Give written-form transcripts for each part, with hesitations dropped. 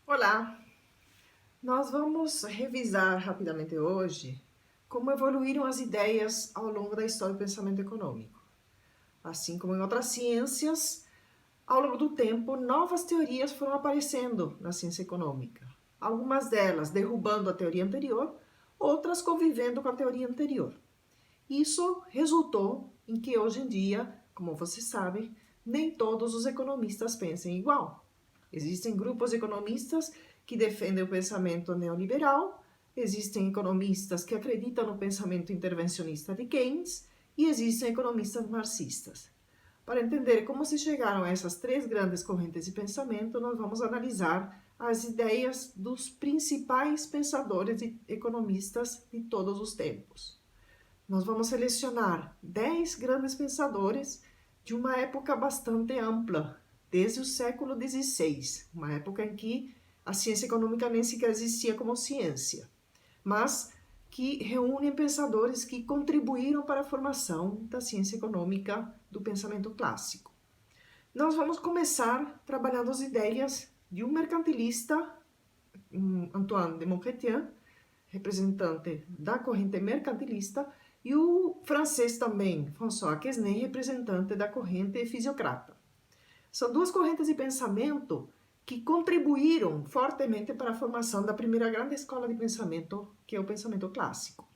Olá! Nós vamos revisar rapidamente hoje como evoluíram as ideias ao longo da história do pensamento econômico. Assim como em outras ciências, ao longo do tempo, novas teorias foram aparecendo na ciência econômica. Algumas delas derrubando a teoria anterior, outras convivendo com a teoria anterior. Isso resultou em que hoje em dia, como você sabe, nem todos os economistas pensem igual. Existem grupos de economistas que defendem o pensamento neoliberal, existem economistas que acreditam no pensamento intervencionista de Keynes e existem economistas marxistas. Para entender como se chegaram a essas três grandes correntes de pensamento, nós vamos analisar as ideias dos principais pensadores e economistas de todos os tempos. Nós vamos selecionar 10 grandes pensadores de uma época bastante ampla, desde o século XVI, uma época em que a ciência econômica nem sequer existia como ciência, mas que reúnem pensadores que contribuíram para a formação da ciência econômica do pensamento clássico. Nós vamos começar trabalhando as ideias de um mercantilista, Antoine de Montchetien, representante da corrente mercantilista, e o francês também, François Quesnay, representante da corrente fisiocrata. São duas correntes de pensamento que contribuíram fortemente para a formação da primeira grande escola de pensamento, que é o pensamento clássico.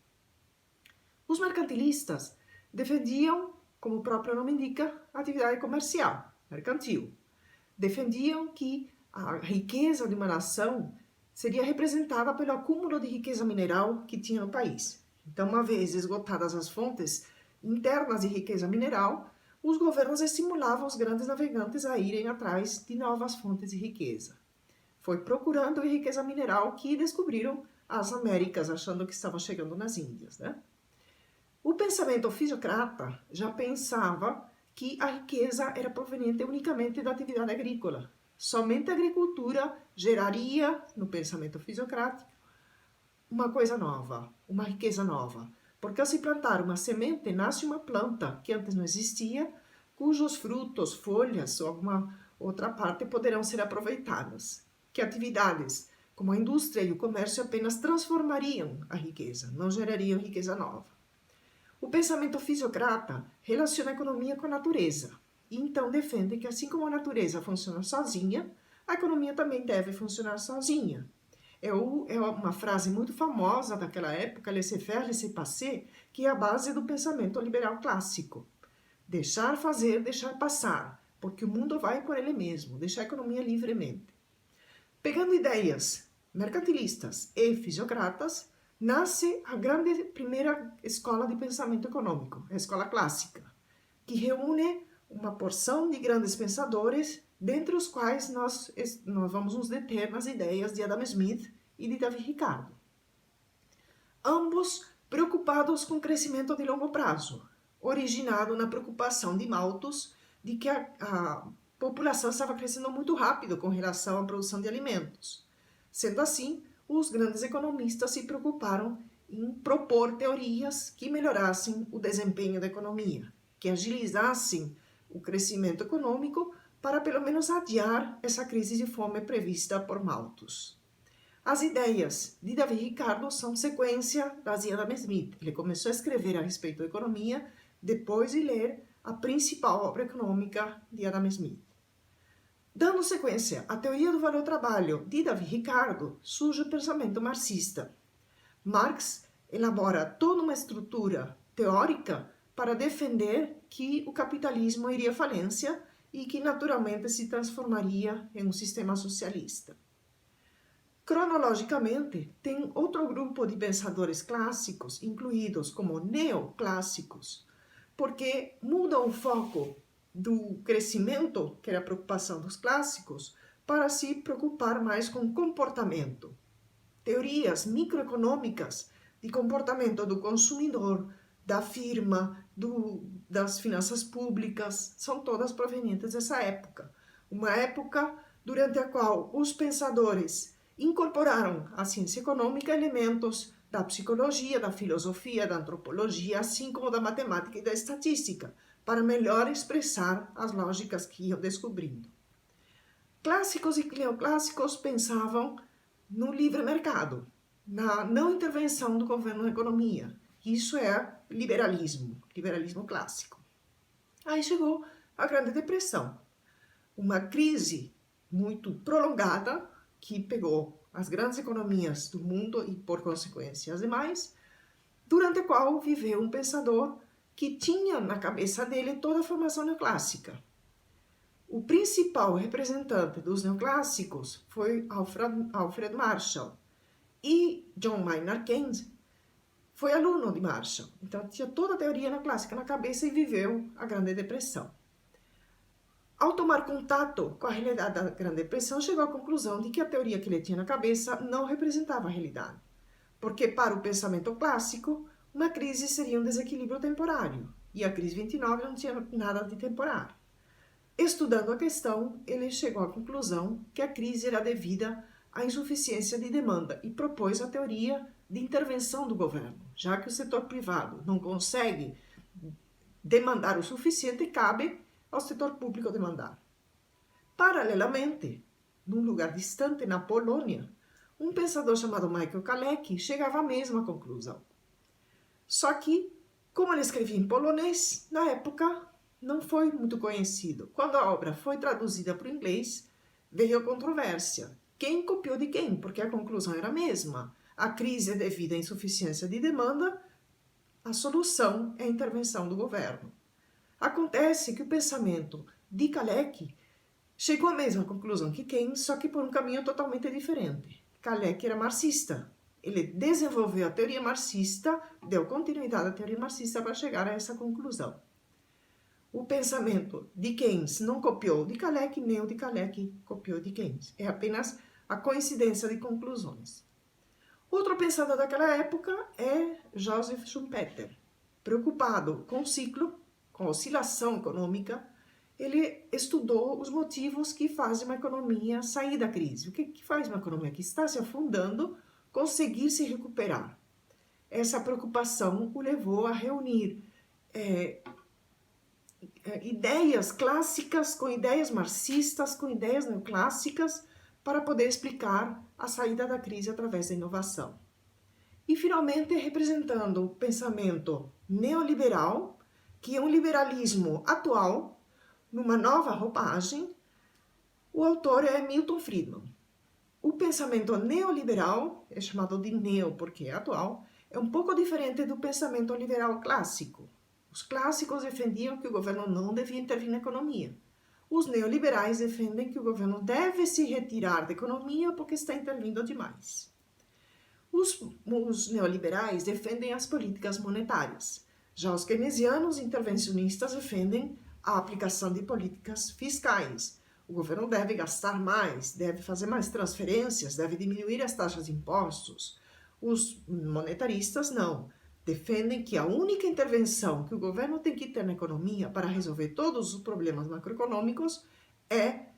Os mercantilistas defendiam, como o próprio nome indica, a atividade comercial, mercantil. Defendiam que a riqueza de uma nação seria representada pelo acúmulo de riqueza mineral que tinha no país. Então, uma vez esgotadas as fontes internas de riqueza mineral, os governos estimulavam os grandes navegantes a irem atrás de novas fontes de riqueza. Foi procurando riqueza mineral que descobriram as Américas, achando que estavam chegando nas Índias, né? O pensamento fisiocrata já pensava que a riqueza era proveniente unicamente da atividade agrícola. Somente a agricultura geraria, no pensamento fisiocrático, uma coisa nova, uma riqueza nova. Porque ao se plantar uma semente, nasce uma planta que antes não existia, cujos frutos, folhas ou alguma outra parte poderão ser aproveitadas. Que atividades como a indústria e o comércio apenas transformariam a riqueza, não gerariam riqueza nova. O pensamento fisiocrata relaciona a economia com a natureza e então defende que assim como a natureza funciona sozinha, a economia também deve funcionar sozinha. É uma frase muito famosa daquela época, laissez-faire, laissez-passer, que é a base do pensamento liberal clássico. Deixar fazer, deixar passar, porque o mundo vai por ele mesmo, deixar a economia livremente. Pegando ideias mercantilistas e fisiocratas, nasce a grande primeira escola de pensamento econômico, a escola clássica, que reúne uma porção de grandes pensadores, dentre os quais nós vamos nos deter nas ideias de Adam Smith e de David Ricardo. Ambos preocupados com o crescimento de longo prazo, originado na preocupação de Malthus de que a população estava crescendo muito rápido com relação à produção de alimentos. Sendo assim, os grandes economistas se preocuparam em propor teorias que melhorassem o desempenho da economia, que agilizassem o crescimento econômico para pelo menos adiar essa crise de fome prevista por Malthus. As ideias de David Ricardo são sequência das de Adam Smith. Ele começou a escrever a respeito da economia depois de ler a principal obra econômica de Adam Smith. Dando sequência à teoria do valor-trabalho de David Ricardo, surge o pensamento marxista. Marx elabora toda uma estrutura teórica para defender que o capitalismo iria à falência e que naturalmente se transformaria em um sistema socialista. Cronologicamente, tem outro grupo de pensadores clássicos, incluídos como neoclássicos, porque mudam o foco do crescimento, que era a preocupação dos clássicos, para se preocupar mais com o comportamento. Teorias microeconômicas de comportamento do consumidor, da firma, das finanças públicas, são todas provenientes dessa época. Uma época durante a qual os pensadores incorporaram à ciência econômica elementos da psicologia, da filosofia, da antropologia, assim como da matemática e da estatística, para melhor expressar as lógicas que iam descobrindo. Clássicos e neoclássicos pensavam no livre mercado, na não intervenção do governo na economia. Isso é liberalismo clássico. Aí chegou a Grande Depressão, uma crise muito prolongada que pegou as grandes economias do mundo e, por consequência, as demais, durante a qual viveu um pensador que tinha na cabeça dele toda a formação neoclássica. O principal representante dos neoclássicos foi Alfred Marshall, e John Maynard Keynes foi aluno de Marshall. Então tinha toda a teoria neoclássica na cabeça e viveu a Grande Depressão. Ao tomar contato com a realidade da Grande Depressão, chegou à conclusão de que a teoria que ele tinha na cabeça não representava a realidade. Porque para o pensamento clássico, uma crise seria um desequilíbrio temporário, e a crise 29 não tinha nada de temporário. Estudando a questão, ele chegou à conclusão que a crise era devida à insuficiência de demanda e propôs a teoria de intervenção do governo. Já que o setor privado não consegue demandar o suficiente, cabe ao setor público demandar. Paralelamente, num lugar distante, na Polônia, um pensador chamado Michael Kalecki chegava à mesma conclusão. Só que, como ele escrevia em polonês, na época não foi muito conhecido. Quando a obra foi traduzida para o inglês, veio a controvérsia. Quem copiou de quem? Porque a conclusão era a mesma. A crise é devido à insuficiência de demanda, a solução é a intervenção do governo. Acontece que o pensamento de Kalecki chegou à mesma conclusão que Keynes, só que por um caminho totalmente diferente. Kalecki era marxista. Ele desenvolveu a teoria marxista, deu continuidade à teoria marxista para chegar a essa conclusão. O pensamento de Keynes não copiou de Kalecki, nem o de Kalecki copiou de Keynes. É apenas a coincidência de conclusões. Outro pensador daquela época é Joseph Schumpeter. Preocupado com o ciclo, com a oscilação econômica, ele estudou os motivos que fazem uma economia sair da crise. O que faz uma economia que está se afundando conseguir se recuperar? Essa preocupação o levou a reunir ideias clássicas com ideias marxistas, com ideias neoclássicas, para poder explicar a saída da crise através da inovação. E, finalmente, representando o pensamento neoliberal, que é um liberalismo atual, numa nova roupagem, o autor é Milton Friedman. O pensamento neoliberal, é chamado de neo porque é atual, é um pouco diferente do pensamento liberal clássico. Os clássicos defendiam que o governo não devia intervir na economia. Os neoliberais defendem que o governo deve se retirar da economia porque está intervindo demais. Os neoliberais defendem as políticas monetárias. Já os keynesianos intervencionistas defendem a aplicação de políticas fiscais. O governo deve gastar mais, deve fazer mais transferências, deve diminuir as taxas de impostos. Os monetaristas não. Defendem que a única intervenção que o governo tem que ter na economia para resolver todos os problemas macroeconômicos é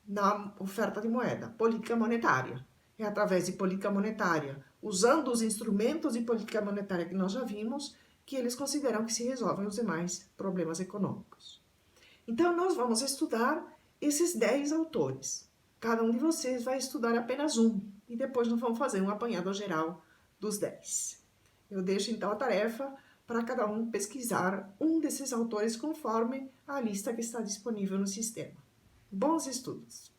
na oferta de moeda, política monetária. É através de política monetária, usando os instrumentos de política monetária que nós já vimos, que eles consideram que se resolvem os demais problemas econômicos. Então, nós vamos estudar esses 10 autores. Cada um de vocês vai estudar apenas um, e depois nós vamos fazer um apanhado geral dos 10. Eu deixo então a tarefa para cada um pesquisar um desses autores conforme a lista que está disponível no sistema. Bons estudos!